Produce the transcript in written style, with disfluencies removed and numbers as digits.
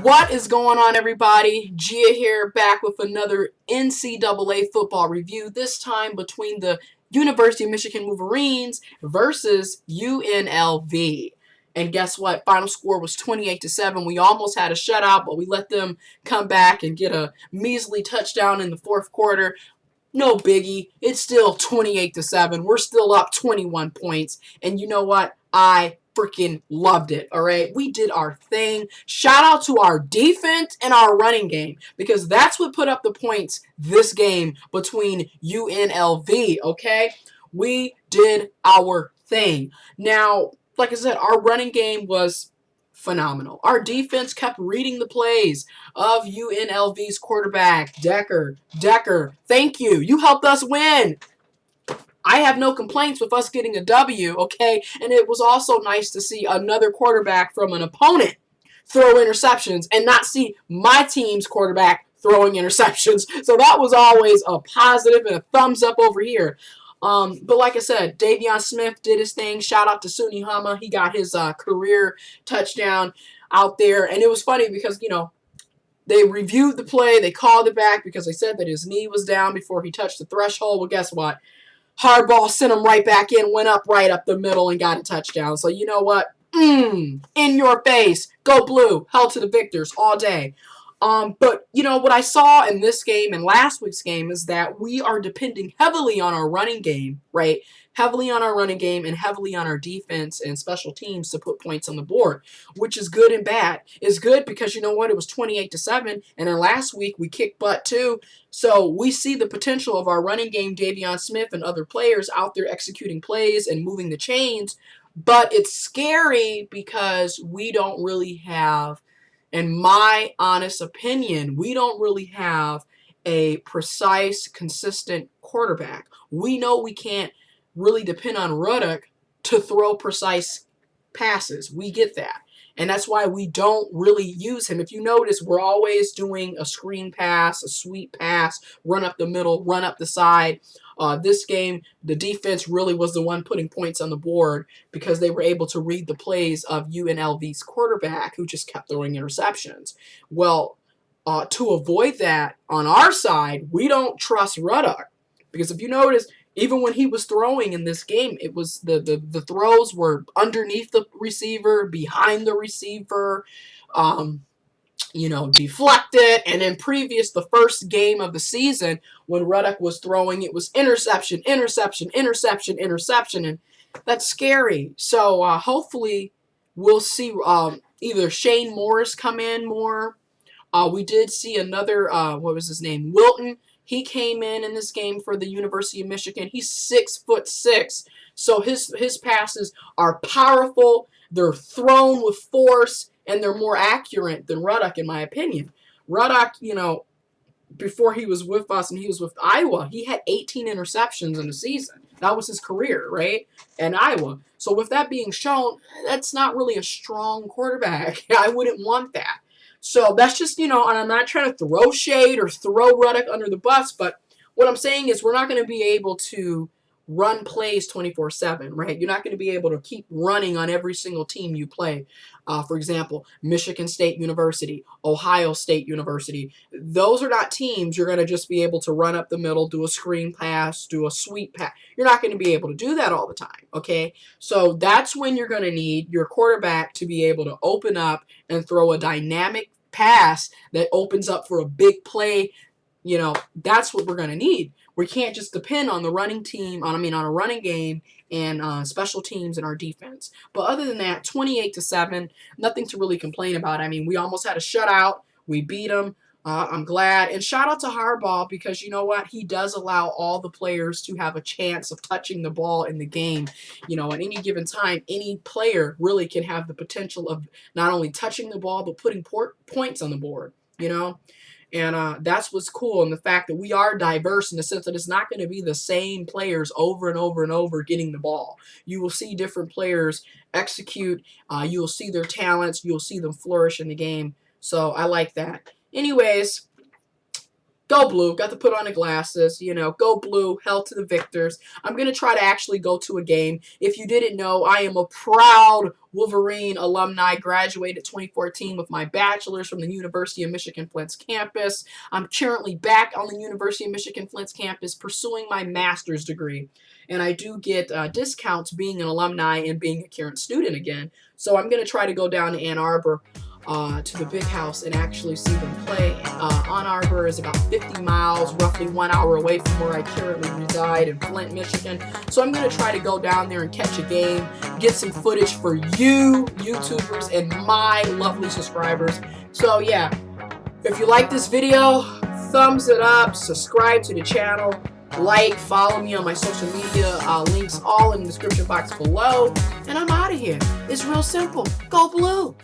What is going on, everybody? Gia here, back with another NCAA football review, this time between the University of Michigan Wolverines versus UNLV. And guess what? Final score was 28-7. We almost had a shutout, but we let them come back and get a measly touchdown in the fourth quarter. No biggie. It's still 28-7. We're still up 21 points. And you know what? I freaking loved it. All right. We did our thing. Shout out to our defense and our running game, because that's what put up the points this game between UNLV. Okay. We did our thing. Now, like I said, our running game was phenomenal. Our defense kept reading the plays of UNLV's quarterback, Decker. Decker, thank you. You helped us win. I have no complaints with us getting a W, okay? And it was also nice to see another quarterback from an opponent throw interceptions and not see my team's quarterback throwing interceptions. So that was always a positive and a thumbs up over here. But like I said, Davion Smith did his thing. Shout out to Suni Hama. He got his career touchdown out there. And it was funny because, you know, they reviewed the play. They called it back because they said that his knee was down before he touched the threshold. Well, guess what? Hardball sent him right back in, went up right up the middle, and got a touchdown. So you know what? In your face. Go blue. Hell to the victors all day. But, you know, what I saw in this game and last week's game is that we are depending heavily on our running game, right? Heavily on our running game and heavily on our defense and special teams to put points on the board, which is good and bad. It's good because, you know what, it was 28-7, and then last week we kicked butt too. So we see the potential of our running game, Davion Smith and other players out there executing plays and moving the chains, but it's scary because we don't really have, in my honest opinion, we don't really have a precise, consistent quarterback. We know we can't really depend on Ruddock to throw precise passes. We get that. And that's why we don't really use him. If you notice, we're always doing a screen pass, a sweep pass, run up the middle, run up the side. This game, the defense really was the one putting points on the board because they were able to read the plays of UNLV's quarterback, who just kept throwing interceptions. Well, to avoid that on our side, we don't trust Ruddock. Because if you notice, even when he was throwing in this game, it was the throws were underneath the receiver, behind the receiver, you know, deflected. And in the first game of the season, when Ruddock was throwing, it was interception, interception, interception, interception. And that's scary. So hopefully we'll see either Shane Morris come in more. We did see another, what was his name? Wilton. He came in this game for the University of Michigan. He's 6'6", so his passes are powerful. They're thrown with force, and they're more accurate than Ruddock, in my opinion. Ruddock, you know, before he was with us and he was with Iowa, he had 18 interceptions in the season. That was his career, right, in Iowa. So with that being shown, that's not really a strong quarterback. I wouldn't want that. So that's just, you know, and I'm not trying to throw shade or throw Ruddock under the bus, but what I'm saying is we're not going to be able to run plays 24/7, right? You're not going to be able to keep running on every single team you play. For example, Michigan State University, Ohio State University. Those are not teams you're going to just be able to run up the middle, do a screen pass, do a sweep pass. You're not going to be able to do that all the time, okay? So that's when you're going to need your quarterback to be able to open up and throw a dynamic pass that opens up for a big play. You know, that's what we're going to need. We can't just depend on the running team, on a running game and special teams and our defense. But other than that, 28-7, nothing to really complain about. I mean, we almost had a shutout. We beat them. I'm glad. And shout out to Harbaugh, because you know what? He does allow all the players to have a chance of touching the ball in the game. You know, at any given time, any player really can have the potential of not only touching the ball, but putting points on the board, you know? And that's what's cool, and the fact that we are diverse in the sense that it's not going to be the same players over and over and over getting the ball. You will see different players execute. You will see their talents. You'll see them flourish in the game. So I like that. Anyways, Go Blue. Got to put on the glasses. You know, go Blue. Hell to the victors. I'm going to try to actually go to a game. If you didn't know, I am a proud Wolverine alumni. Graduated 2014 with my bachelor's from the University of Michigan Flint's campus. I'm currently back on the University of Michigan Flint's campus pursuing my master's degree. And I do get discounts being an alumni and being a current student again. So I'm going to try to go down to Ann Arbor to the big house and actually see them play. Ann Arbor is about 50 miles, roughly 1 hour away from where I currently reside in Flint, Michigan. So I'm going to try to go down there and catch a game, get some footage for you, YouTubers, and my lovely subscribers. So yeah, if you like this video, thumbs it up, subscribe to the channel, like, follow me on my social media, links all in the description box below, and I'm out of here. It's real simple. Go Blue!